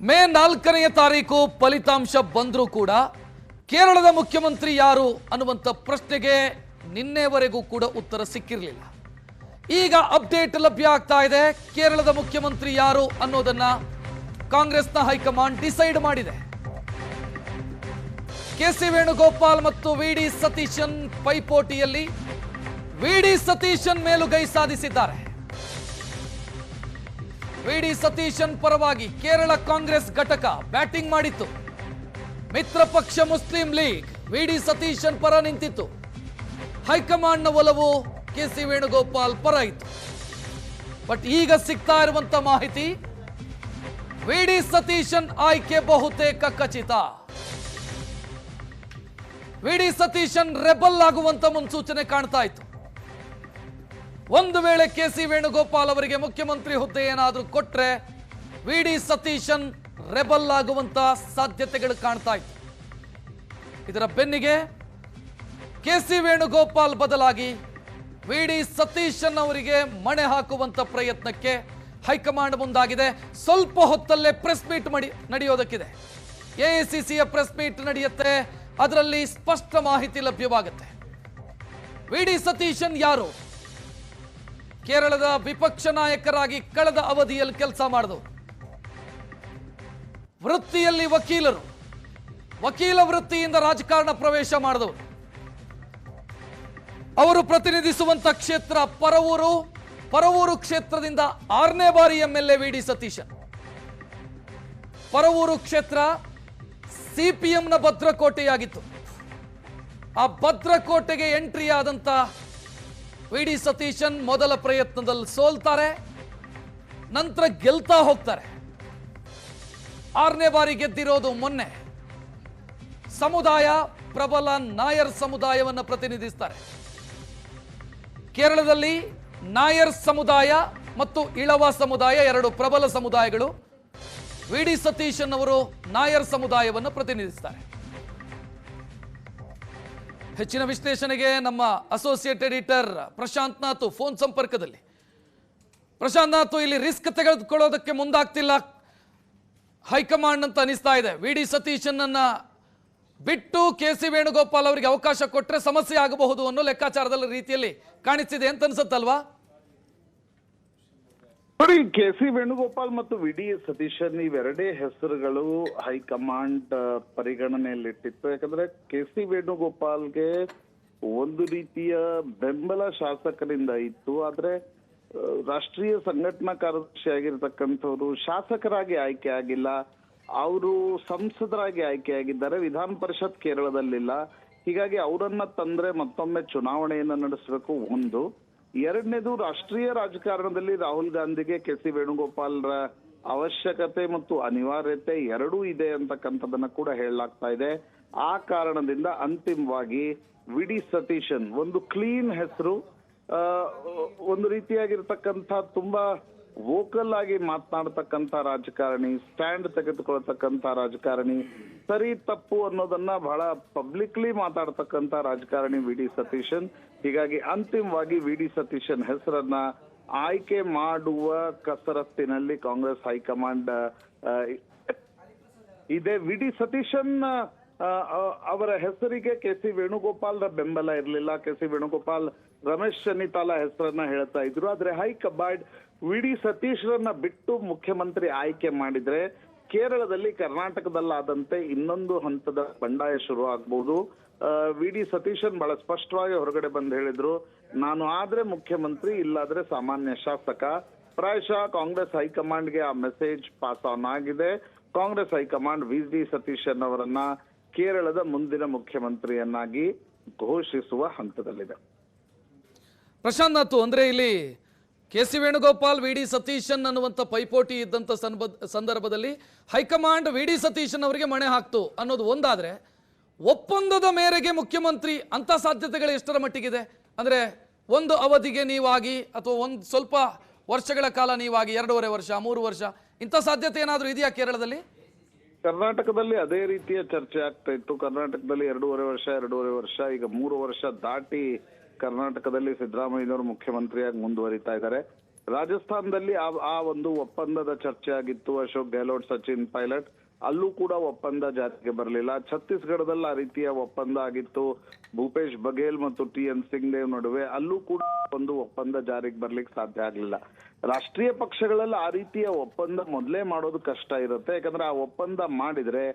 ಮೇ 4ನೇ ತಾರೀಕು ಫಲಿತಾಂಶ ಬಂದರೂ ಕೂಡ ಕೇರಳದ ಮುಖ್ಯಮಂತ್ರಿ ಯಾರು ಅನ್ನುವಂಥ ಪ್ರಶ್ನೆಗೆ ನಿನ್ನೆವರೆಗೂ ಕೂಡ ಉತ್ತರ ಸಿಕ್ಕಿರಲಿಲ್ಲ. ಈಗ ಅಪ್ಡೇಟ್ ಲಭ್ಯ ಆಗ್ತಾ ಇದೆ. ಕೇರಳದ ಮುಖ್ಯಮಂತ್ರಿ ಯಾರು ಅನ್ನೋದನ್ನ ಕಾಂಗ್ರೆಸ್ನ ಹೈಕಮಾಂಡ್ ಡಿಸೈಡ್ ಮಾಡಿದೆ. ಕೆಸಿ ವೇಣುಗೋಪಾಲ್ ಮತ್ತು ವಿಡಿ ಸತೀಶನ್ ಪೈಪೋಟಿಯಲ್ಲಿ ವಿಡಿ ಸತೀಶನ್ ಮೇಲುಗೈ ಸಾಧಿಸಿದ್ದಾರೆ. ವಿಡಿ ಸತೀಶನ್ ಪರವಾಗಿ ಕೇರಳ ಕಾಂಗ್ರೆಸ್ ಘಟಕ ಬ್ಯಾಟಿಂಗ್ ಮಾಡಿತ್ತು. ಮಿತ್ರ ಪಕ್ಷ ಮುಸ್ಲಿಂ ಲೀಗ್ ವಿಡಿ ಸತೀಶನ್ ಪರ ನಿಂತಿತ್ತು. ಹೈಕಮಾಂಡ್ನ ಒಲವು ಕೆಸಿ ವೇಣುಗೋಪಾಲ್ ಪರ ಇತ್ತು. ಬಟ್ ಈಗ ಸಿಗ್ತಾ ಇರುವಂತ ಮಾಹಿತಿ ವಿಡಿ ಸತೀಶನ್ ಆಯ್ಕೆ ಬಹುತೇಕ ಖಚಿತ. ವಿಡಿ ಸತೀಶನ್ ರೆಬಲ್ ಆಗುವಂತ ಮುನ್ಸೂಚನೆ ಕಾಣ್ತಾ ಇತ್ತು. ಒಂದು ವೇಳೆ ಕೆಸಿ ವೇಣುಗೋಪಾಲ್ ಅವರಿಗೆ ಮುಖ್ಯಮಂತ್ರಿ ಹುದ್ದೆ ಏನಾದರೂ ಕೊಟ್ರೆ ವಿಡಿ ಸತೀಶನ್ ರೆಬಲ್ ಆಗುವಂತ ಸಾಧ್ಯತೆಗಳು ಕಾಣ್ತಾ ಇತ್ತು. ಇದರ ಬೆನ್ನಿಗೆ ಕೆಸಿ ವೇಣುಗೋಪಾಲ್ ಬದಲಾಗಿ ವಿಡಿ ಸತೀಶನ್ ಅವರಿಗೆ ಮಣೆ ಹಾಕುವಂತ ಪ್ರಯತ್ನಕ್ಕೆ ಹೈಕಮಾಂಡ್ ಮುಂದಾಗಿದೆ. ಸ್ವಲ್ಪ ಹೊತ್ತಲ್ಲೇ ಪ್ರೆಸ್ ಮೀಟ್ ನಡೆಯೋದಕ್ಕಿದೆ. ಎಐಸಿಸಿಯ ಪ್ರೆಸ್ ಮೀಟ್ ನಡೆಯುತ್ತೆ. ಅದರಲ್ಲಿ ಸ್ಪಷ್ಟ ಮಾಹಿತಿ ಲಭ್ಯವಾಗುತ್ತೆ. ವಿಡಿ ಸತೀಶನ್ ಯಾರು? ಕೇರಳದ ವಿಪಕ್ಷ ನಾಯಕರಾಗಿ ಕಳೆದ ಅವಧಿಯಲ್ಲಿ ಕೆಲಸ ಮಾಡಿದವರು. ವೃತ್ತಿಯಲ್ಲಿ ವಕೀಲರು, ವಕೀಲ ವೃತ್ತಿಯಿಂದ ರಾಜಕಾರಣ ಪ್ರವೇಶ ಮಾಡಿದವರು. ಅವರು ಪ್ರತಿನಿಧಿಸುವಂತ ಕ್ಷೇತ್ರ ಪರವೂರು. ಪರವೂರು ಕ್ಷೇತ್ರದಿಂದ 6ನೇ ಬಾರಿ ಎಂಎಲ್ಎ ವಿಡಿ ಸತೀಶನ್. ಪರವೂರು ಕ್ಷೇತ್ರ ಸಿಪಿಎಂನ ಭದ್ರಕೋಟೆಯಾಗಿತ್ತು. ಆ ಭದ್ರಕೋಟೆಗೆ ಎಂಟ್ರಿ ಆದಂತ ವಿಡಿ ಸತೀಶನ್ ಮೊದಲ ಪ್ರಯತ್ನದಲ್ಲಿ ಸೋಲ್ತಾರೆ, ನಂತರ ಗೆಲ್ತಾ ಹೋಗ್ತಾರೆ. 6ನೇ ಬಾರಿ ಗೆದ್ದಿರೋದು ಮೊನ್ನೆ. ಸಮುದಾಯ ಪ್ರಬಲ ನಾಯರ್ ಸಮುದಾಯವನ್ನು ಪ್ರತಿನಿಧಿಸ್ತಾರೆ. ಕೇರಳದಲ್ಲಿ ನಾಯರ್ ಸಮುದಾಯ ಮತ್ತು ಇಳವ ಸಮುದಾಯ ಎರಡು ಪ್ರಬಲ ಸಮುದಾಯಗಳು. ವಿಡಿ ಸತೀಶನ್ ಅವರು ನಾಯರ್ ಸಮುದಾಯವನ್ನು ಪ್ರತಿನಿಧಿಸ್ತಾರೆ. ಹೆಚ್ಚಿನ ವಿಶ್ಲೇಷಣೆಗೆ ನಮ್ಮ associate editor Prashant Nath phone ಸಂಪರ್ಕದಲ್ಲಿ. ಪ್ರಶಾಂತ್ ನಾಥ್, ಇಲ್ಲಿ ರಿಸ್ಕ್ ತೆಗೆದುಕೊಳ್ಳೋದಕ್ಕೆ ಮುಂದಾಗ್ತಿಲ್ಲ ಹೈಕಮಾಂಡ್ ಅಂತ ಅನಿಸ್ತಾ ಇದೆ. ವಿಡಿ ಸತೀಶನ್ ಅನ್ನ ಬಿಟ್ಟು ಕೆಸಿ ವೇಣುಗೋಪಾಲ್ ಅವರಿಗೆ ಅವಕಾಶ ಕೊಟ್ಟರೆ ಸಮಸ್ಯೆ ಆಗಬಹುದು ಅನ್ನೋ ಲೆಕ್ಕಾಚಾರದಲ್ಲಿ ರೀತಿಯಲ್ಲಿ ಕಾಣಿಸ್ತಿದೆ ಅಂತ ಅನ್ಸುತ್ತಲ್ವಾ? ನೋಡಿ, ಕೆಸಿ ವೇಣುಗೋಪಾಲ್ ಮತ್ತು ವಿಡಿ ಸತೀಶನ್ ಇವೆರಡೇ ಹೆಸರುಗಳು ಹೈಕಮಾಂಡ್ ಪರಿಗಣನೆಯಲ್ಲಿಟ್ಟಿತ್ತು. ಯಾಕಂದ್ರೆ ಕೆಸಿ ವೇಣುಗೋಪಾಲ್ಗೆ ಒಂದು ರೀತಿಯ ಬೆಂಬಲ ಶಾಸಕರಿಂದ ಇತ್ತು. ಆದ್ರೆ ರಾಷ್ಟ್ರೀಯ ಸಂಘಟನಾ ಕಾರ್ಯದರ್ಶಿ ಆಗಿರ್ತಕ್ಕಂಥವ್ರು ಶಾಸಕರಾಗಿ ಆಯ್ಕೆ ಆಗಿಲ್ಲ. ಅವರು ಸಂಸದರಾಗಿ ಆಯ್ಕೆಯಾಗಿದ್ದಾರೆ. ವಿಧಾನ ಪರಿಷತ್ ಕೇರಳದಲ್ಲಿಲ್ಲ. ಹೀಗಾಗಿ ಅವರನ್ನ ತಂದ್ರೆ ಮತ್ತೊಮ್ಮೆ ಚುನಾವಣೆಯನ್ನ ನಡೆಸಬೇಕು. ಒಂದು. ಎರಡನೇದು, ರಾಷ್ಟ್ರೀಯ ರಾಜಕಾರಣದಲ್ಲಿ ರಾಹುಲ್ ಗಾಂಧಿಗೆ ಕೆಸಿ ವೇಣುಗೋಪಾಲ್ರ ಅವಶ್ಯಕತೆ ಮತ್ತು ಅನಿವಾರ್ಯತೆ ಎರಡೂ ಇದೆ ಅಂತಕ್ಕಂಥದನ್ನ ಕೂಡ ಹೇಳಲಾಗ್ತಾ ಇದೆ. ಆ ಕಾರಣದಿಂದ ಅಂತಿಮವಾಗಿ ವಿಡಿ ಸತೀಶನ್ ಒಂದು ಕ್ಲೀನ್ ಹೆಸರು, ಒಂದು ರೀತಿಯಾಗಿರ್ತಕ್ಕಂಥ ತುಂಬಾ ವೋಕಲ್ ಆಗಿ ಮಾತನಾಡ್ತಕ್ಕಂಥ ರಾಜಕಾರಣಿ, ಸ್ಟ್ಯಾಂಡ್ ತೆಗೆದುಕೊಳ್ತಕ್ಕಂಥ ರಾಜಕಾರಣಿ, ಸರಿ ತಪ್ಪು ಅನ್ನೋದನ್ನ ಬಹಳ ಪಬ್ಲಿಕ್ಲಿ ಮಾತಾಡ್ತಕ್ಕಂಥ ರಾಜಕಾರಣಿ ವಿಡಿ ಸತೀಶನ್. ಹೀಗಾಗಿ ಅಂತಿಮವಾಗಿ ವಿಡಿ ಸತೀಶನ್ ಹೆಸರನ್ನ ಆಯ್ಕೆ ಮಾಡುವ ಕಸರತ್ತಿನಲ್ಲಿ ಕಾಂಗ್ರೆಸ್ ಹೈಕಮಾಂಡ್ ಇದೆ. ವಿಡಿ ಸತೀಶನ್ ಅವರ ಹೆಸರಿಗೆ ಕೆಸಿ ವೇಣುಗೋಪಾಲ್ರ ಬೆಂಬಲ ಇರಲಿಲ್ಲ. ಕೆಸಿ ವೇಣುಗೋಪಾಲ್ ರಮೇಶ್ ಚೆನ್ನಿತಾಲ ಹೆಸರನ್ನ ಹೇಳ್ತಾ ಇದ್ರು. ಆದ್ರೆ ಹೈಕಮಾಂಡ್ ವಿಡಿ ಸತೀಶ್ರನ್ನ ಬಿಟ್ಟು ಮುಖ್ಯಮಂತ್ರಿ ಆಯ್ಕೆ ಮಾಡಿದ್ರೆ ಕೇರಳದಲ್ಲಿ ಕರ್ನಾಟಕದಲ್ಲಾದಂತೆ ಇನ್ನೊಂದು ಹಂತದ ಬಂಡಾಯ ಶುರು ಆಗ್ಬಹುದು. ವಿಡಿ ಸತೀಶನ್ ಬಹಳ ಸ್ಪಷ್ಟವಾಗಿ ಹೊರಗಡೆ ಬಂದು ಹೇಳಿದ್ರು, ನಾನು ಆದ್ರೆ ಮುಖ್ಯಮಂತ್ರಿ, ಇಲ್ಲಾದ್ರೆ ಸಾಮಾನ್ಯ ಶಾಸಕ. ಪ್ರಾಯಶಃ ಕಾಂಗ್ರೆಸ್ ಹೈಕಮಾಂಡ್ಗೆ ಆ ಮೆಸೇಜ್ ಪಾಸ್ ಆನ್ ಆಗಿದೆ. ಕಾಂಗ್ರೆಸ್ ಹೈಕಮಾಂಡ್ ವಿಡಿ ಸತೀಶನ್ ಅವರನ್ನ ಕೇರಳದ ಮುಂದಿನ ಮುಖ್ಯಮಂತ್ರಿಯನ್ನಾಗಿ ಘೋಷಿಸುವ ಹಂತದಲ್ಲಿದೆ. ಪ್ರಶಾಂತ್ ನಾಥ್, ಅಂದ್ರೆ ಇಲ್ಲಿ ಕೆಸಿ ವೇಣುಗೋಪಾಲ್ ವಿಡಿ ಸತೀಶನ್ ಅನ್ನುವಂಥ ಪೈಪೋಟಿ ಇದ್ದಂಥ ಸಂದರ್ಭದಲ್ಲಿ ಹೈಕಮಾಂಡ್ ವಿಡಿ ಸತೀಶನ್ ಅವರಿಗೆ ಮಣೆ ಹಾಕ್ತು ಅನ್ನೋದು ಒಂದಾದ್ರೆ, ಒಪ್ಪಂದದ ಮೇರೆಗೆ ಮುಖ್ಯಮಂತ್ರಿ ಅಂತ ಸಾಧ್ಯತೆಗಳು ಎಷ್ಟರ ಮಟ್ಟಿಗಿದೆ? ಅಂದ್ರೆ ಒಂದು ಅವಧಿಗೆ ನೀವಾಗಿ ಅಥವಾ ಒಂದು ಸ್ವಲ್ಪ ವರ್ಷಗಳ ಕಾಲ ನೀವಾಗಿ 2.5 ವರ್ಷ 3 ವರ್ಷ ಇಂಥ ಸಾಧ್ಯತೆ ಏನಾದರೂ ಇದೆಯಾ ಕೇರಳದಲ್ಲಿ? ಕರ್ನಾಟಕದಲ್ಲಿ ಅದೇ ರೀತಿಯ ಚರ್ಚೆ ಆಗ್ತಾ ಇತ್ತು. ಕರ್ನಾಟಕದಲ್ಲಿ 2.5 ವರ್ಷ, ಈಗ 3 ವರ್ಷ ದಾಟಿ ಕರ್ನಾಟಕದಲ್ಲಿ ಸಿದ್ದರಾಮಯ್ಯನವರು ಮುಖ್ಯಮಂತ್ರಿಯಾಗಿ ಮುಂದುವರಿತಾ ಇದ್ದಾರೆ. ರಾಜಸ್ಥಾನದಲ್ಲಿ ಆ ಒಂದು ಒಪ್ಪಂದದ ಚರ್ಚೆ ಆಗಿತ್ತು. ಅಶೋಕ್ ಗೆಹ್ಲೋಟ್, ಸಚಿನ್ ಪೈಲಟ್, ಅಲ್ಲೂ ಕೂಡ ಒಪ್ಪಂದ ಜಾರಿಗೆ ಬರಲಿಲ್ಲ. ಛತ್ತೀಸ್ಗಢದಲ್ಲಿ ಆ ರೀತಿಯ ಒಪ್ಪಂದ ಆಗಿತ್ತು, ಭೂಪೇಶ್ ಬಘೇಲ್ ಮತ್ತು TN ಸಿಂಗ್ದೇವ್ ನಡುವೆ, ಅಲ್ಲೂ ಕೂಡ ಒಂದು ಒಪ್ಪಂದ ಜಾರಿಗೆ ಬರ್ಲಿಕ್ಕೆ ಸಾಧ್ಯ ಆಗ್ಲಿಲ್ಲ. ರಾಷ್ಟ್ರೀಯ ಪಕ್ಷಗಳಲ್ಲಿ ಆ ರೀತಿಯ ಒಪ್ಪಂದ ಮೊದಲೇ ಮಾಡೋದು ಕಷ್ಟ ಇರುತ್ತೆ. ಯಾಕಂದ್ರೆ ಆ ಒಪ್ಪಂದ ಮಾಡಿದ್ರೆ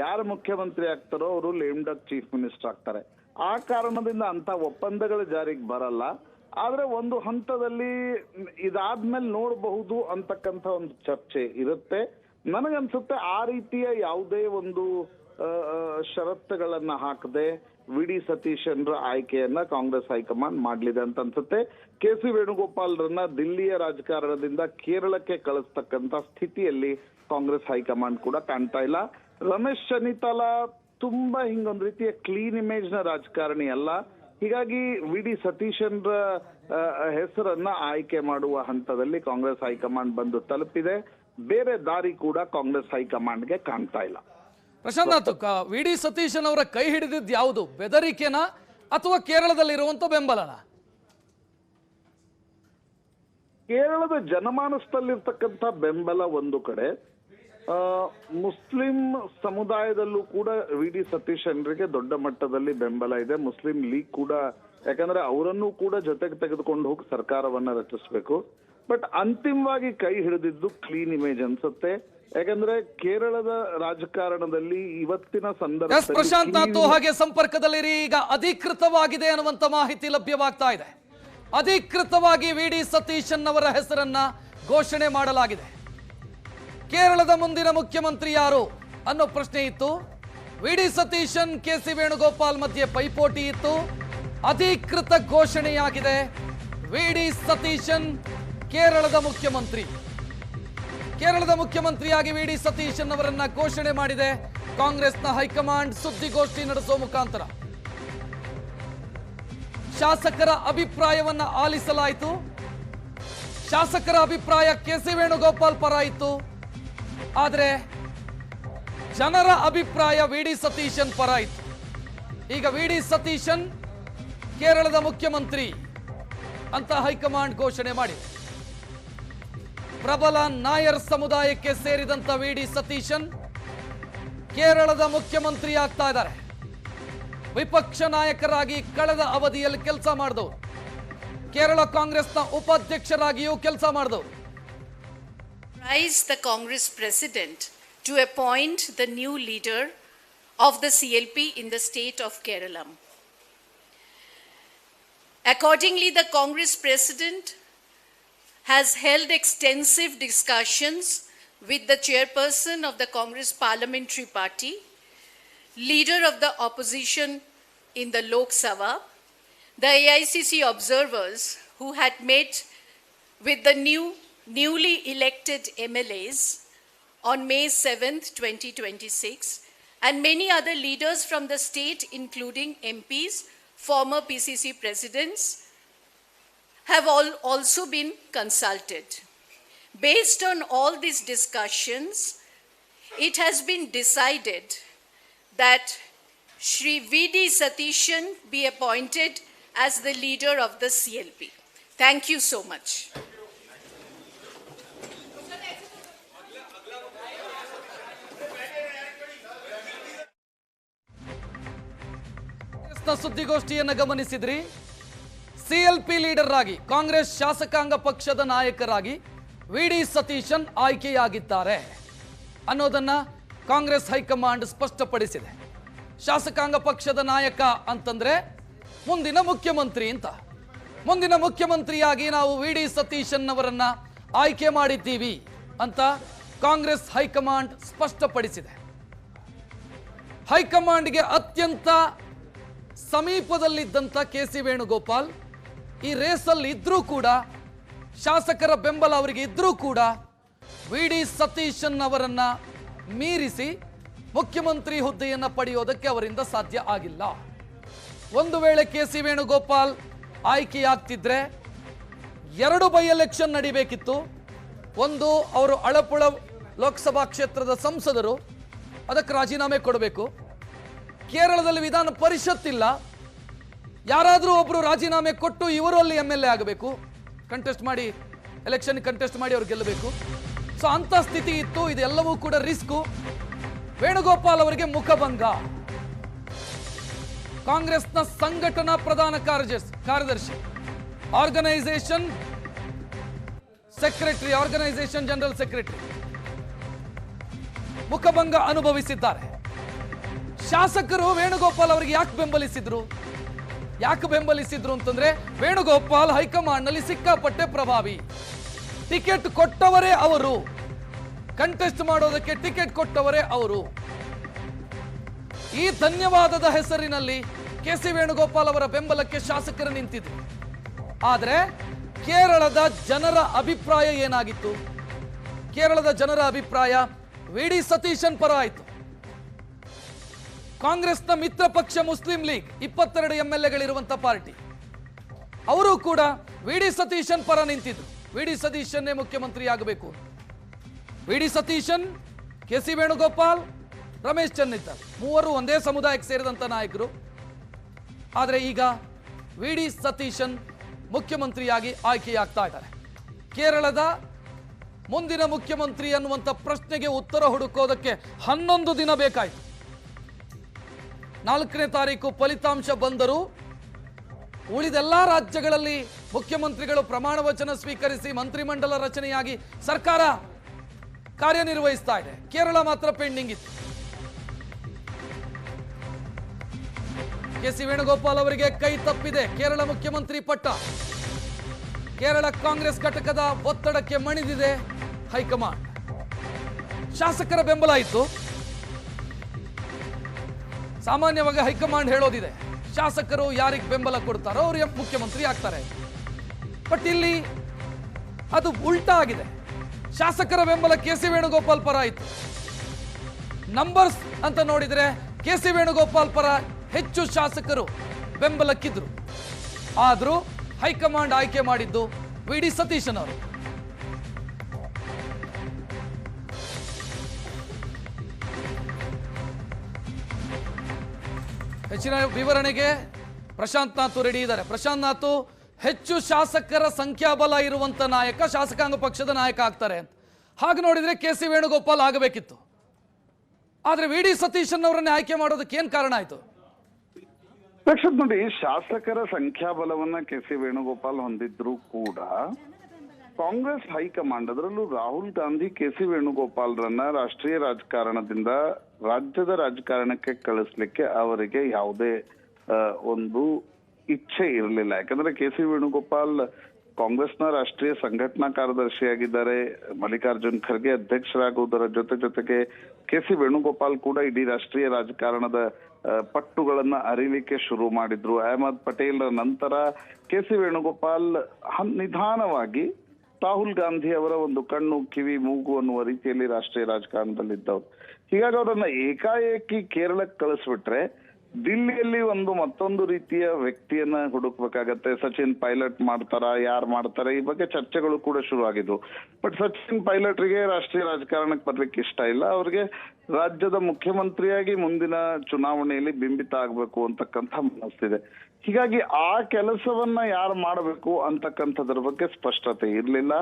ಯಾರು ಮುಖ್ಯಮಂತ್ರಿ ಆಗ್ತಾರೋ ಅವರು ಲೇಮ್ ಡಕ್ ಚೀಫ್ ಮಿನಿಸ್ಟರ್ ಆಗ್ತಾರೆ. ಆ ಕಾರಣದಿಂದ ಅಂತ ಒಪ್ಪಂದಗಳು ಜಾರಿಗೆ ಬರಲ್ಲ. ಆದ್ರೆ ಒಂದು ಹಂತದಲ್ಲಿ ಇದಾದ್ಮೇಲೆ ನೋಡಬಹುದು ಅಂತಕ್ಕಂಥ ಒಂದು ಚರ್ಚೆ ಇರುತ್ತೆ. ನನಗನ್ಸುತ್ತೆ ಆ ರೀತಿಯ ಯಾವುದೇ ಒಂದು ಷರತ್ತುಗಳನ್ನ ಹಾಕದೆ ವಿ.ಡಿ. ಸತೀಶನ್ರ ಆಯ್ಕೆಯನ್ನ ಕಾಂಗ್ರೆಸ್ ಹೈಕಮಾಂಡ್ ಮಾಡ್ಲಿದೆ ಅಂತ ಅನ್ಸುತ್ತೆ. ಕೆ.ಸಿ. ವೇಣುಗೋಪಾಲ್ರನ್ನ ದಿಲ್ಲಿಯ ರಾಜಕಾರಣದಿಂದ ಕೇರಳಕ್ಕೆ ಕಳಿಸ್ತಕ್ಕಂಥ ಸ್ಥಿತಿಯಲ್ಲಿ ಕಾಂಗ್ರೆಸ್ ಹೈಕಮಾಂಡ್ ಕೂಡ ಕಾಣ್ತಾ ಇಲ್ಲ. ರಮೇಶ್ ಚೆನ್ನಿತಾಲಾ ತುಂಬಾ ಹಿಂಗೊಂದ್ ರೀತಿಯ ಕ್ಲೀನ್ ಇಮೇಜ್ ನ ರಾಜಕಾರಣಿ ಅಲ್ಲ. ಹೀಗಾಗಿ ವಿ.ಡಿ. ಸತೀಶನ್ರ ಹೆಸರನ್ನ ಆಯ್ಕೆ ಮಾಡುವ ಹಂತದಲ್ಲಿ ಕಾಂಗ್ರೆಸ್ ಹೈಕಮಾಂಡ್ ಬಂದು ತಲುಪಿದೆ. ಬೇರೆ ದಾರಿ ಕೂಡ ಕಾಂಗ್ರೆಸ್ ಹೈಕಮಾಂಡ್ಗೆ ಕಾಣ್ತಾ ಇಲ್ಲ. ಪ್ರಶಾಂತ್, ವಿ.ಡಿ. ಸತೀಶನ್ ಅವರ ಕೈ ಹಿಡಿದಿದ್ದು ಯಾವುದು? ಬೆದರಿಕೆನ ಅಥವಾ ಕೇರಳದಲ್ಲಿರುವಂತ ಬೆಂಬಲನ? ಕೇರಳದ ಜನಮಾನಸದಲ್ಲಿರ್ತಕ್ಕಂಥ ಬೆಂಬಲ ಒಂದು ಕಡೆ, ಮುಸ್ಲಿಂ ಸಮುದಾಯದಲ್ಲೂ ಕೂಡ ವಿ.ಡಿ. ಸತೀಶನ್ರಿಗೆ ದೊಡ್ಡ ಮಟ್ಟದಲ್ಲಿ ಬೆಂಬಲ ಇದೆ. ಮುಸ್ಲಿಂ ಲೀಗ್ ಕೂಡ, ಯಾಕಂದ್ರೆ ಅವರನ್ನು ಕೂಡ ಜೊತೆಗೆ ತೆಗೆದುಕೊಂಡು ಹೋಗಿ ಸರ್ಕಾರವನ್ನ ರಚಿಸಬೇಕು. ಬಟ್ ಅಂತಿಮವಾಗಿ ಕೈ ಹಿಡಿದಿದ್ದು ಕ್ಲೀನ್ ಇಮೇಜ್ ಅನ್ಸುತ್ತೆ. ಯಾಕಂದ್ರೆ ಕೇರಳದ ರಾಜಕಾರಣದಲ್ಲಿ ಇವತ್ತಿನ ಸಂದರ್ಭದಲ್ಲಿ ಪ್ರಶಾಂತ್ ನಾಥ್ ಹಾಗೆ ಸಂಪರ್ಕದಲ್ಲಿರಿ. ಈಗ ಅಧಿಕೃತವಾಗಿದೆ ಅನ್ನುವಂತ ಮಾಹಿತಿ ಲಭ್ಯವಾಗ್ತಾ ಇದೆ. ಅಧಿಕೃತವಾಗಿ ವಿ.ಡಿ. ಸತೀಶನ್ ಅವರ ಹೆಸರನ್ನ ಘೋಷಣೆ ಮಾಡಲಾಗಿದೆ. ಕೇರಳದ ಮುಂದಿನ ಮುಖ್ಯಮಂತ್ರಿ ಯಾರು ಅನ್ನೋ ಪ್ರಶ್ನೆ ಇತ್ತು. ವಿ.ಡಿ. ಸತೀಶನ್, ಕೆ.ಸಿ. ವೇಣುಗೋಪಾಲ್ ಮಧ್ಯೆ ಪೈಪೋಟಿ ಇತ್ತು. ಅಧಿಕೃತ ಘೋಷಣೆಯಾಗಿದೆ. ವಿ.ಡಿ. ಸತೀಶನ್ ಕೇರಳದ ಮುಖ್ಯಮಂತ್ರಿ. ಕೇರಳದ ಮುಖ್ಯಮಂತ್ರಿಯಾಗಿ ವಿ.ಡಿ. ಸತೀಶನ್ ಅವರನ್ನ ಘೋಷಣೆ ಮಾಡಿದೆ ಕಾಂಗ್ರೆಸ್ನ ಹೈಕಮಾಂಡ್ ಸುದ್ದಿಗೋಷ್ಠಿ ನಡೆಸುವ ಮುಖಾಂತರ. ಶಾಸಕರ ಅಭಿಪ್ರಾಯವನ್ನ ಆಲಿಸಲಾಯಿತು. ಶಾಸಕರ ಅಭಿಪ್ರಾಯ ಕೆ.ಸಿ. ವೇಣುಗೋಪಾಲ್ ಪರ ಇತ್ತು. ಆದರೆ ಜನರ ಅಭಿಪ್ರಾಯ ವಿ.ಡಿ. ಸತೀಶನ್ ಪರ ಇತ್ತು. ಈಗ ವಿ.ಡಿ. ಸತೀಶನ್ ಕೇರಳದ ಮುಖ್ಯಮಂತ್ರಿ ಅಂತ ಹೈಕಮಾಂಡ್ ಘೋಷಣೆ ಮಾಡಿದೆ. ಪ್ರಬಲ ನಾಯರ್ ಸಮುದಾಯಕ್ಕೆ ಸೇರಿದಂತ ವಿ.ಡಿ. ಸತೀಶನ್ ಕೇರಳದ ಮುಖ್ಯಮಂತ್ರಿ ಆಗ್ತಾ ಇದ್ದಾರೆ. ವಿಪಕ್ಷ ನಾಯಕರಾಗಿ ಕಳೆದ ಅವಧಿಯಲ್ಲಿ ಕೆಲಸ ಮಾಡಿದವರು, ಕೇರಳ ಕಾಂಗ್ರೆಸ್ನ ಉಪಾಧ್ಯಕ್ಷರಾಗಿಯೂ ಕೆಲಸ ಮಾಡಿದವರು. Advise the Congress President to appoint the new leader of the CLP in the state of Kerala. Accordingly, the Congress President has held extensive discussions with the chairperson of the Congress Parliamentary Party, leader of the opposition in the Lok Sabha, the AICC observers who had met with the newly elected MLAs on May 7th, 2026, and many other leaders from the state, including MPs, former PCC presidents, have also been consulted. Based on all these discussions, it has been decided that Shri V.D. Satishan be appointed as the leader of the CLP. Thank you so much. ಸುದ್ದಿಗೋಷ್ಠಿಯನ್ನು ಗಮನಿಸಿದ್ರಿ. CLP leader ಆಗಿ ಕಾಂಗ್ರೆಸ್ ಶಾಸಕಾಂಗ ಪಕ್ಷದ ನಾಯಕರಾಗಿ ವಿ.ಡಿ. ಸತೀಶನ್ ಆಯ್ಕೆಯಾಗಿದ್ದಾರೆ ಅನ್ನೋದನ್ನ Congress high command ಸ್ಪಷ್ಟಪಡಿಸಿದೆ. ಶಾಸಕಾಂಗ ಪಕ್ಷದ ನಾಯಕ ಅಂತಂದ್ರೆ ಮುಂದಿನ ಮುಖ್ಯಮಂತ್ರಿ ಅಂತ. ಮುಂದಿನ ಮುಖ್ಯಮಂತ್ರಿಯಾಗಿ ನಾವು ವಿ.ಡಿ. ಸತೀಶನ್ ಅವರನ್ನ ಆಯ್ಕೆ ಮಾಡಿದ್ದೀವಿ ಅಂತ ಕಾಂಗ್ರೆಸ್ ಹೈಕಮಾಂಡ್ ಸ್ಪಷ್ಟಪಡಿಸಿದೆ. ಹೈಕಮಾಂಡ್ಗೆ ಅತ್ಯಂತ ಸಮೀಪದಲ್ಲಿದ್ದಂಥ ಕೆ.ಸಿ. ವೇಣುಗೋಪಾಲ್ ಈ ರೇಸಲ್ಲಿ ಇದ್ರೂ ಕೂಡ, ಶಾಸಕರ ಬೆಂಬಲ ಅವರಿಗೆ ಇದ್ರೂ ಕೂಡ ವಿ.ಡಿ. ಸತೀಶನ್ ಅವರನ್ನ ಮೀರಿಸಿ ಮುಖ್ಯಮಂತ್ರಿ ಹುದ್ದೆಯನ್ನು ಪಡೆಯೋದಕ್ಕೆ ಅವರಿಂದ ಸಾಧ್ಯ ಆಗಿಲ್ಲ. ಒಂದು ವೇಳೆ ಕೆ.ಸಿ. ವೇಣುಗೋಪಾಲ್ ಆಯ್ಕೆಯಾಗ್ತಿದ್ರೆ 2 ಬೈ ಎಲೆಕ್ಷನ್ ನಡಿಬೇಕಿತ್ತು. ಒಂದು, ಅವರು ಅಳಪುಳ ಲೋಕಸಭಾ ಕ್ಷೇತ್ರದ ಸಂಸದರು, ಅದಕ್ಕೆ ರಾಜೀನಾಮೆ ಕೊಡಬೇಕು. ಕೇರಳದಲ್ಲಿ ವಿಧಾನ ಪರಿಷತ್ ಇಲ್ಲ, ಯಾರಾದರೂ ಒಬ್ಬರು ರಾಜೀನಾಮೆ ಕೊಟ್ಟು ಇವರು ಅಲ್ಲಿ MLA ಆಗಬೇಕು, ಕಂಟೆಸ್ಟ್ ಮಾಡಿ ಎಲೆಕ್ಷನ್ ಕಂಟೆಸ್ಟ್ ಮಾಡಿ ಅವ್ರು ಗೆಲ್ಲಬೇಕು. ಸೊ ಅಂತ ಸ್ಥಿತಿ ಇತ್ತು. ಇದೆಲ್ಲವೂ ಕೂಡ ರಿಸ್ಕು. ವೇಣುಗೋಪಾಲ್ ಅವರಿಗೆ ಮುಖಭಂಗ. ಕಾಂಗ್ರೆಸ್ನ ಸಂಘಟನಾ ಪ್ರಧಾನ ಕಾರ್ಯದರ್ಶಿ, ಆರ್ಗನೈಸೇಷನ್ ಜನರಲ್ ಸೆಕ್ರೆಟರಿ ಮುಖಭಂಗ ಅನುಭವಿಸಿದ್ದಾರೆ. ಶಾಸಕರು ವೇಣುಗೋಪಾಲ್ ಅವರಿಗೆ ಯಾಕೆ ಬೆಂಬಲಿಸಿದ್ರು ಅಂತಂದ್ರೆ, ವೇಣುಗೋಪಾಲ್ ಹೈಕಮಾಂಡ್ ನಲ್ಲಿ ಸಿಕ್ಕಾಪಟ್ಟೆ ಪ್ರಭಾವಿ. ಟಿಕೆಟ್ ಕೊಟ್ಟವರೇ ಅವರು, ಕಂಟೆಸ್ಟ್ ಮಾಡೋದಕ್ಕೆ ಟಿಕೆಟ್ ಕೊಟ್ಟವರೇ ಅವರು. ಈ ಧನ್ಯವಾದದ ಹೆಸರಿನಲ್ಲಿ ಕೆ.ಸಿ. ವೇಣುಗೋಪಾಲ್ ಅವರ ಬೆಂಬಲಕ್ಕೆ ಶಾಸಕರು ನಿಂತಿದ್ರು. ಆದರೆ ಕೇರಳದ ಜನರ ಅಭಿಪ್ರಾಯ ಏನಾಗಿತ್ತು? ಕೇರಳದ ಜನರ ಅಭಿಪ್ರಾಯ ವಿ.ಡಿ. ಸತೀಶನ್ ಪರ ಆಯಿತು. ಕಾಂಗ್ರೆಸ್ನ ಮಿತ್ರ ಪಕ್ಷ ಮುಸ್ಲಿಂ ಲೀಗ್ 22 MLAಗಳಿರುವಂತ ಪಾರ್ಟಿ, ಅವರು ಕೂಡ ವಿ.ಡಿ. ಸತೀಶನ್ ಪರ ನಿಂತಿದ್ರು. ವಿ.ಡಿ. ಸತೀಶನ್ನೇ ಮುಖ್ಯಮಂತ್ರಿ ಆಗಬೇಕು. ವಿ.ಡಿ. ಸತೀಶನ್, ಕೆ.ಸಿ. ವೇಣುಗೋಪಾಲ್, ರಮೇಶ್ ಚೆನ್ನಿತ್ತಲ್ ಮೂವರು ಒಂದೇ ಸಮುದಾಯಕ್ಕೆ ಸೇರಿದಂತ ನಾಯಕರು. ಆದರೆ ಈಗ ವಿ.ಡಿ. ಸತೀಶನ್ ಮುಖ್ಯಮಂತ್ರಿಯಾಗಿ ಆಯ್ಕೆಯಾಗ್ತಾ ಇದ್ದಾರೆ. ಕೇರಳದ ಮುಂದಿನ ಮುಖ್ಯಮಂತ್ರಿ ಅನ್ನುವಂಥ ಪ್ರಶ್ನೆಗೆ ಉತ್ತರ ಹುಡುಕೋದಕ್ಕೆ 11 ದಿನ ಬೇಕಾಯಿತು. 4ನೇ ತಾರೀಕು ಫಲಿತಾಂಶ ಬಂದರೂ ಉಳಿದೆಲ್ಲ ರಾಜ್ಯಗಳಲ್ಲಿ ಮುಖ್ಯಮಂತ್ರಿಗಳು ಪ್ರಮಾಣ ವಚನ ಸ್ವೀಕರಿಸಿ ಮಂತ್ರಿಮಂಡಲ ರಚನೆಯಾಗಿ ಸರ್ಕಾರ ಕಾರ್ಯನಿರ್ವಹಿಸ್ತಾ ಇದೆ. ಕೇರಳ ಮಾತ್ರ ಪೆಂಡಿಂಗ್ ಇತ್ತು. ಕೆ.ಸಿ. ವೇಣುಗೋಪಾಲ್ ಅವರಿಗೆ ಕೈ ತಪ್ಪಿದೆ ಕೇರಳ ಮುಖ್ಯಮಂತ್ರಿ ಪಟ್ಟ. ಕೇರಳ ಕಾಂಗ್ರೆಸ್ ಘಟಕದ ಒತ್ತಡಕ್ಕೆ ಮಣಿದಿದೆ ಹೈಕಮಾಂಡ್. ಶಾಸಕರ ಬೆಂಬಲ ಇತ್ತು. ಸಾಮಾನ್ಯವಾಗಿ ಹೈಕಮಾಂಡ್ ಹೇಳೋದಿದೆ, ಶಾಸಕರು ಯಾರಿಗೆ ಬೆಂಬಲ ಕೊಡ್ತಾರೋ ಅವರು ಮುಖ್ಯಮಂತ್ರಿ ಆಗ್ತಾರೆ. ಬಟ್ ಇಲ್ಲಿ ಅದು ಉಲ್ಟಾ ಆಗಿದೆ. ಶಾಸಕರ ಬೆಂಬಲ ಕೆ.ಸಿ. ವೇಣುಗೋಪಾಲ್ ಪರ ಆಯಿತು. ನಂಬರ್ಸ್ ಅಂತ ನೋಡಿದ್ರೆ ಕೆ.ಸಿ. ವೇಣುಗೋಪಾಲ್ ಪರ ಹೆಚ್ಚು ಶಾಸಕರು ಬೆಂಬಲಕ್ಕಿದ್ರು. ಆದರೂ ಹೈಕಮಾಂಡ್ ಆಯ್ಕೆ ಮಾಡಿದ್ದು ವಿ.ಡಿ. ಸತೀಶನ್ ಅವರು. ಹೆಚ್ಚಿನ ವಿವರಣೆಗೆ ಪ್ರಶಾಂತ್ ನಾಥ್ ರೆಡಿ ಇದ್ದಾರೆ. ಪ್ರಶಾಂತ್ ನಾಥ್, ಹೆಚ್ಚು ಶಾಸಕರ ಸಂಖ್ಯಾಬಲ ಇರುವಂತ ನಾಯಕ ಶಾಸಕಾಂಗ ಪಕ್ಷದ ನಾಯಕ ಆಗ್ತಾರೆ. ಹಾಗೆ ನೋಡಿದ್ರೆ ಕೆ.ಸಿ. ವೇಣುಗೋಪಾಲ್ ಆಗಬೇಕಿತ್ತು. ಆದ್ರೆ ವಿ.ಡಿ. ಸತೀಶನ್ ಅವರನ್ನೇ ಆಯ್ಕೆ ಮಾಡೋದಕ್ಕೆ ಏನ್ ಕಾರಣ ಆಯ್ತು? ರಕ್ಷತ್, ನೋಡಿ, ಶಾಸಕರ ಸಂಖ್ಯಾಬಲವನ್ನ ಕೆ.ಸಿ. ವೇಣುಗೋಪಾಲ್ ಹೊಂದಿದ್ರು ಕೂಡ ಕಾಂಗ್ರೆಸ್ ಹೈಕಮಾಂಡ್, ಅದರಲ್ಲೂ ರಾಹುಲ್ ಗಾಂಧಿ ಕೆ.ಸಿ. ವೇಣುಗೋಪಾಲ್ರನ್ನ ರಾಷ್ಟ್ರೀಯ ರಾಜಕಾರಣದಿಂದ ರಾಜ್ಯದ ರಾಜಕಾರಣಕ್ಕೆ ಕಳಿಸ್ಲಿಕ್ಕೆ ಅವರಿಗೆ ಯಾವುದೇ ಒಂದು ಇಚ್ಛೆ ಇರಲಿಲ್ಲ. ಯಾಕಂದ್ರೆ ಕೆ.ಸಿ. ವೇಣುಗೋಪಾಲ್ ಕಾಂಗ್ರೆಸ್ನ ರಾಷ್ಟ್ರೀಯ ಸಂಘಟನಾ ಕಾರ್ಯದರ್ಶಿಯಾಗಿದ್ದಾರೆ. ಮಲ್ಲಿಕಾರ್ಜುನ್ ಖರ್ಗೆ ಅಧ್ಯಕ್ಷರಾಗುವುದರ ಜೊತೆಗೆ ಕೆ.ಸಿ. ವೇಣುಗೋಪಾಲ್ ಕೂಡ ಇಡೀ ರಾಷ್ಟ್ರೀಯ ರಾಜಕಾರಣದ ಪಟ್ಟುಗಳನ್ನ ಅರಿಲಿಕ್ಕೆ ಶುರು ಮಾಡಿದ್ರು. ಅಹಮದ್ ಪಟೇಲ್ ನಂತರ ಕೆ.ಸಿ. ವೇಣುಗೋಪಾಲ್ ನಿಧಾನವಾಗಿ ರಾಹುಲ್ ಗಾಂಧಿ ಅವರ ಒಂದು ಕಣ್ಣು, ಕಿವಿ, ಮೂಗು ಅನ್ನುವ ರೀತಿಯಲ್ಲಿ ರಾಷ್ಟ್ರೀಯ ರಾಜಕಾರಣದಲ್ಲಿದ್ದವ್ರು. ಹೀಗಾಗಿ ಅವರನ್ನ ಏಕಾಏಕಿ ಕೇರಳಕ್ಕೆ ಕಳಿಸ್ಬಿಟ್ರೆ ದಿಲ್ಲಿಯಲ್ಲಿ ಮತ್ತೊಂದು ರೀತಿಯ ವ್ಯಕ್ತಿಯನ್ನ ಹುಡುಕ್ಬೇಕಾಗತ್ತೆ. ಸಚಿನ್ ಪೈಲಟ್ ಮಾಡ್ತಾರ, ಯಾರು ಮಾಡ್ತಾರೆ, ಈ ಬಗ್ಗೆ ಚರ್ಚೆಗಳು ಕೂಡ ಶುರು ಆಗಿದ್ವು. ಬಟ್ ಸಚಿನ್ ಪೈಲಟ್ರಿಗೆ ರಾಷ್ಟ್ರೀಯ ರಾಜಕಾರಣಕ್ಕೆ ಬರ್ಲಿಕ್ಕೆ ಇಷ್ಟ ಇಲ್ಲ. ಅವ್ರಿಗೆ ರಾಜ್ಯದ ಮುಖ್ಯಮಂತ್ರಿಯಾಗಿ ಮುಂದಿನ ಚುನಾವಣೆಯಲ್ಲಿ ಬಿಂಬಿತ ಆಗ್ಬೇಕು ಅಂತಕ್ಕಂಥ ಮನಸ್ಸಿದೆ. ಹೀಗಾಗಿ ಆ ಕೆಲಸವನ್ನ ಯಾರು ಮಾಡಬೇಕು ಅಂತಕ್ಕಂಥದ್ರ ಬಗ್ಗೆ ಸ್ಪಷ್ಟತೆ ಇರಲಿಲ್ಲ.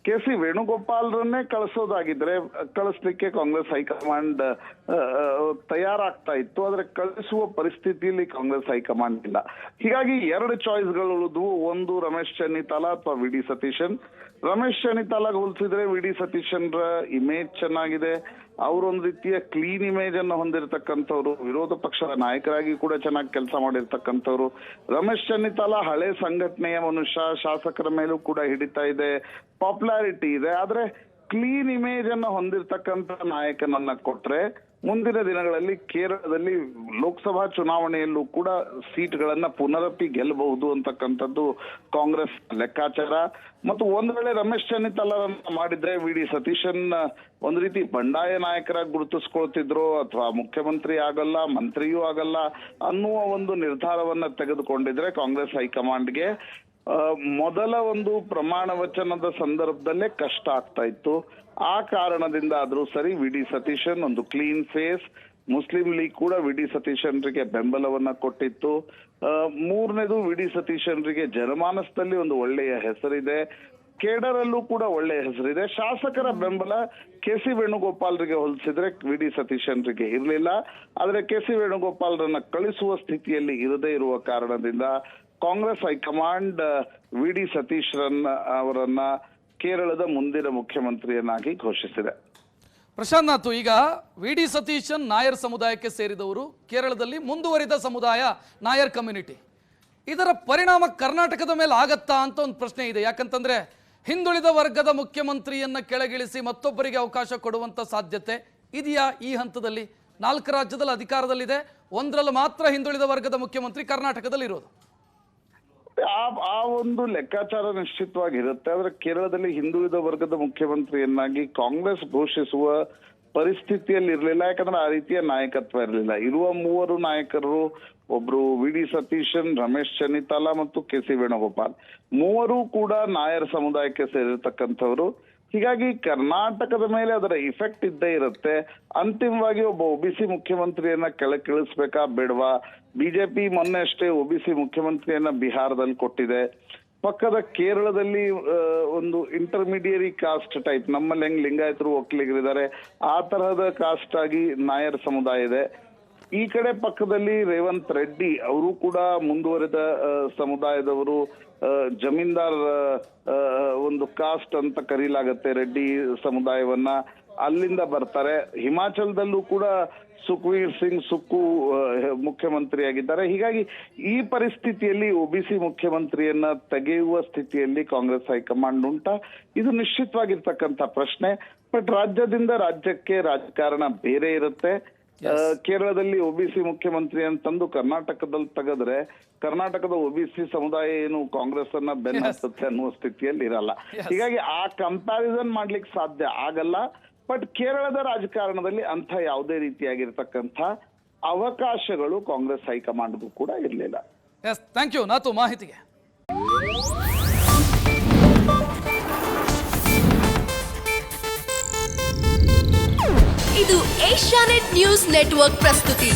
ಕೆ.ಸಿ. ವೇಣುಗೋಪಾಲ್ರನ್ನೇ ಕಳಿಸೋದಾಗಿದ್ರೆ ಕಳಿಸ್ಲಿಕ್ಕೆ ಕಾಂಗ್ರೆಸ್ ಹೈಕಮಾಂಡ್ ತಯಾರಾಗ್ತಾ ಇತ್ತು. ಆದ್ರೆ ಕಳಿಸುವ ಪರಿಸ್ಥಿತಿಯಲ್ಲಿ ಕಾಂಗ್ರೆಸ್ ಹೈಕಮಾಂಡ್ ಇಲ್ಲ. ಹೀಗಾಗಿ 2 ಚಾಯ್ಸ್ಗಳು ಉಳಿದ್ವು. ಒಂದು ರಮೇಶ್ ಚೆನ್ನಿತಾಲಾ ಅಥವಾ ವಿ.ಡಿ. ಸತೀಶನ್. ರಮೇಶ್ ಚೆನ್ನಿತಾಲಾಗ್ ಹೋಲಿಸಿದ್ರೆ ವಿ.ಡಿ. ಸತೀಶನ್ರ ಇಮೇಜ್ ಚೆನ್ನಾಗಿದೆ. ಅವರೊಂದು ರೀತಿಯ ಕ್ಲೀನ್ ಇಮೇಜ್ ಅನ್ನು ಹೊಂದಿರತಕ್ಕಂಥವ್ರು, ವಿರೋಧ ಪಕ್ಷದ ನಾಯಕರಾಗಿ ಕೂಡ ಚೆನ್ನಾಗಿ ಕೆಲಸ ಮಾಡಿರ್ತಕ್ಕಂಥವ್ರು. ರಮೇಶ್ ಚೆನ್ನಿತಾಲಾ ಹಳೆ ಸಂಘಟನೆಯ ಮನುಷ್ಯ, ಶಾಸಕರ ಮೇಲೂ ಕೂಡ ಹಿಡಿತಾ ಇದೆ, ಪಾಪ್ಯುಲಾರಿಟಿ ಇದೆ. ಆದ್ರೆ ಕ್ಲೀನ್ ಇಮೇಜ್ ಅನ್ನು ಹೊಂದಿರತಕ್ಕಂಥ ನಾಯಕನನ್ನ ಕೊಟ್ರೆ ಮುಂದಿನ ದಿನಗಳಲ್ಲಿ ಕೇರಳದಲ್ಲಿ ಲೋಕಸಭಾ ಚುನಾವಣೆಯಲ್ಲೂ ಕೂಡ ಸೀಟ್ಗಳನ್ನ ಪುನರಪಿ ಗೆಲ್ಲಬಹುದು ಅಂತಕ್ಕಂಥದ್ದು ಕಾಂಗ್ರೆಸ್ ಲೆಕ್ಕಾಚಾರ. ಮತ್ತು ಒಂದ್ ವೇಳೆ ರಮೇಶ್ ಚೆನ್ನಿತಾಲರನ್ನ ಮಾಡಿದ್ರೆ ವಿ.ಡಿ. ಸತೀಶನ್ ಒಂದ್ ರೀತಿ ಬಂಡಾಯ ನಾಯಕರಾಗಿ ಗುರುತಿಸ್ಕೊಳ್ತಿದ್ರು, ಅಥವಾ ಮುಖ್ಯಮಂತ್ರಿ ಆಗಲ್ಲ, ಮಂತ್ರಿಯೂ ಆಗಲ್ಲ ಅನ್ನುವ ಒಂದು ನಿರ್ಧಾರವನ್ನ ತೆಗೆದುಕೊಂಡಿದ್ರೆ ಕಾಂಗ್ರೆಸ್ ಹೈಕಮಾಂಡ್ಗೆ ಮೊದಲ ಒಂದು ಪ್ರಮಾಣ ವಚನದ ಸಂದರ್ಭದಲ್ಲೇ ಕಷ್ಟ ಆಗ್ತಾ ಇತ್ತು. ಆ ಕಾರಣದಿಂದ ಆದ್ರೂ ಸರಿ ವಿ.ಡಿ. ಸತೀಶನ್ ಒಂದು ಕ್ಲೀನ್ ಫೇಸ್. ಮುಸ್ಲಿಂ ಲೀಗ್ ಕೂಡ ವಿ.ಡಿ. ಸತೀಶನ್ರಿಗೆ ಬೆಂಬಲವನ್ನ ಕೊಟ್ಟಿತ್ತು. ಮೂರನೇದು, ವಿ.ಡಿ. ಸತೀಶನ್ರಿಗೆ ಜನಮಾನಸದಲ್ಲಿ ಒಂದು ಒಳ್ಳೆಯ ಹೆಸರಿದೆ. ಕೇಡರಲ್ಲೂ ಕೂಡ ಒಳ್ಳೆಯ ಹೆಸರಿದೆ. ಶಾಸಕರ ಬೆಂಬಲ ಕೆ.ಸಿ. ವೇಣುಗೋಪಾಲ್ರಿಗೆ ಹೋಲಿಸಿದ್ರೆ ವಿ.ಡಿ. ಸತೀಶನ್ರಿಗೆ ಇರಲಿಲ್ಲ. ಆದ್ರೆ ಕೆ.ಸಿ. ವೇಣುಗೋಪಾಲ್ರನ್ನ ಕಳಿಸುವ ಸ್ಥಿತಿಯಲ್ಲಿ ಇರದೇ ಇರುವ ಕಾರಣದಿಂದ ಕಾಂಗ್ರೆಸ್ ಹೈಕಮಾಂಡ್ ವಿ.ಡಿ. ಸತೀಶ್ರನ್ನ ಅವರನ್ನ ಕೇರಳದ ಮುಂದಿನ ಮುಖ್ಯಮಂತ್ರಿಯನ್ನಾಗಿ ಘೋಷಿಸಿದೆ. ಪ್ರಶಾಂತ್ ನಾಥ್, ಈಗ ವಿ.ಡಿ. ಸತೀಶನ್ ನಾಯರ್ ಸಮುದಾಯಕ್ಕೆ ಸೇರಿದವರು, ಕೇರಳದಲ್ಲಿ ಮುಂದುವರಿದ ಸಮುದಾಯ ನಾಯರ್ ಕಮ್ಯುನಿಟಿ. ಇದರ ಪರಿಣಾಮ ಕರ್ನಾಟಕದ ಮೇಲೆ ಆಗತ್ತಾ ಅಂತ ಒಂದು ಪ್ರಶ್ನೆ ಇದೆ. ಯಾಕಂತಂದ್ರೆ ಹಿಂದುಳಿದ ವರ್ಗದ ಮುಖ್ಯಮಂತ್ರಿಯನ್ನ ಕೆಳಗಿಳಿಸಿ ಮತ್ತೊಬ್ಬರಿಗೆ ಅವಕಾಶ ಕೊಡುವಂತ ಸಾಧ್ಯತೆ ಇದೆಯಾ? ಈ ಹಂತದಲ್ಲಿ 4 ರಾಜ್ಯದಲ್ಲಿ ಅಧಿಕಾರದಲ್ಲಿದೆ, ಒಂದರಲ್ಲಿ ಮಾತ್ರ ಹಿಂದುಳಿದ ವರ್ಗದ ಮುಖ್ಯಮಂತ್ರಿ ಕರ್ನಾಟಕದಲ್ಲಿ ಇರೋದು. ಆ ಒಂದು ಲೆಕ್ಕಾಚಾರ ನಿಶ್ಚಿತವಾಗಿರುತ್ತೆ. ಆದ್ರೆ ಕೇರಳದಲ್ಲಿ ಹಿಂದುಳಿದ ವರ್ಗದ ಮುಖ್ಯಮಂತ್ರಿಯನ್ನಾಗಿ ಕಾಂಗ್ರೆಸ್ ಘೋಷಿಸುವ ಪರಿಸ್ಥಿತಿಯಲ್ಲಿ ಇರಲಿಲ್ಲ. ಯಾಕಂದ್ರೆ ಆ ರೀತಿಯ ನಾಯಕತ್ವ ಇರಲಿಲ್ಲ. ಇರುವ 3 ನಾಯಕರು, ಒಬ್ರು ವಿ.ಡಿ. ಸತೀಶನ್, ರಮೇಶ್ ಚೆನ್ನಿತಾಲ ಮತ್ತು ಕೆ.ಸಿ. ವೇಣುಗೋಪಾಲ್, 3 ಕೂಡ ನಾಯರ್ ಸಮುದಾಯಕ್ಕೆ ಸೇರಿರ್ತಕ್ಕಂಥವ್ರು. ಹೀಗಾಗಿ ಕರ್ನಾಟಕದ ಮೇಲೆ ಅದರ ಇಫೆಕ್ಟ್ ಇದ್ದೇ ಇರುತ್ತೆ. ಅಂತಿಮವಾಗಿ ಒಬ್ಬ ಒಬಿಸಿ ಮುಖ್ಯಮಂತ್ರಿಯನ್ನ ಕೆಳಗಿಳಿಸ್ಬೇಕಾ ಬೇಡವಾ? ಬಿಜೆಪಿ ಮೊನ್ನೆ ಅಷ್ಟೇ ಒಬಿಸಿ ಮುಖ್ಯಮಂತ್ರಿಯನ್ನ ಬಿಹಾರದಲ್ಲಿ ಕೊಟ್ಟಿದೆ. ಪಕ್ಕದ ಕೇರಳದಲ್ಲಿ ಒಂದು ಇಂಟರ್ಮೀಡಿಯರಿ ಕಾಸ್ಟ್ ಟೈಪ್, ನಮ್ಮಲ್ಲಿ ಹೆಂಗ್ ಲಿಂಗಾಯತರು ಒಕ್ಕಲಿಗರಿದ್ದಾರೆ ಆ ತರಹದ ಕಾಸ್ಟ್ ಆಗಿ ನಾಯರ್ ಸಮುದಾಯ ಇದೆ. ಈ ಕಡೆ ಪಕ್ಕದಲ್ಲಿ ರೇವಂತ್ ರೆಡ್ಡಿ ಅವರು ಕೂಡ ಮುಂದುವರೆದ ಸಮುದಾಯದವರು, ಜಮೀನ್ದಾರ್ ಒಂದು ಕಾಸ್ಟ್ ಅಂತ ಕರೀಲಾಗತ್ತೆ ರೆಡ್ಡಿ ಸಮುದಾಯವನ್ನ, ಅಲ್ಲಿಂದ ಬರ್ತಾರೆ. ಹಿಮಾಚಲದಲ್ಲೂ ಕೂಡ ಸುಖ್ವೀರ್ ಸಿಂಗ್ ಸುಕ್ಕು ಮುಖ್ಯಮಂತ್ರಿಯಾಗಿದ್ದಾರೆ. ಹೀಗಾಗಿ ಈ ಪರಿಸ್ಥಿತಿಯಲ್ಲಿ ಒಬಿಸಿ ಮುಖ್ಯಮಂತ್ರಿಯನ್ನ ತೆಗೆಯುವ ಸ್ಥಿತಿಯಲ್ಲಿ ಕಾಂಗ್ರೆಸ್ ಹೈಕಮಾಂಡ್ ಉಂಟಾ? ಇದು ನಿಶ್ಚಿತವಾಗಿರ್ತಕ್ಕಂಥ ಪ್ರಶ್ನೆ. ಬಟ್ ರಾಜ್ಯದಿಂದ ರಾಜ್ಯಕ್ಕೆ ರಾಜಕಾರಣ ಬೇರೆ ಇರುತ್ತೆ. ಕೇರಳದಲ್ಲಿ ಒಬಿಸಿ ಮುಖ್ಯಮಂತ್ರಿ ಅಂತಂದು ಕರ್ನಾಟಕದಲ್ಲಿ ತೆಗೆದ್ರೆ ಕರ್ನಾಟಕದ ಒಬಿಸಿ ಸಮುದಾಯ ಏನು ಕಾಂಗ್ರೆಸ್ ಅನ್ನ ಬೆನ್ನತ್ತುತ್ತೆ ಅನ್ನುವ ಸ್ಥಿತಿಯಲ್ಲಿ ಇರಲ್ಲ. ಹೀಗಾಗಿ ಆ ಕಂಪ್ಯಾರಿಸನ್ ಮಾಡ್ಲಿಕ್ಕೆ ಸಾಧ್ಯ ಆಗಲ್ಲ. ಬಟ್ ಕೇರಳದ ರಾಜಕಾರಣದಲ್ಲಿ ಅಂಥ ಯಾವುದೇ ರೀತಿಯಾಗಿರ್ತಕ್ಕಂಥ ಅವಕಾಶಗಳು ಕಾಂಗ್ರೆಸ್ ಹೈಕಮಾಂಡ್ಗೂ ಕೂಡ ಇರಲಿಲ್ಲ. ಎಸ್, ಥ್ಯಾಂಕ್ ಯು ನಾಥು ಮಾಹಿತಿಗೆ. ಇದು ಏಷ್ಯಾನೆಟ್ ನ್ಯೂಸ್ ನೆಟ್ವರ್ಕ್ ಪ್ರಸ್ತುತಿ.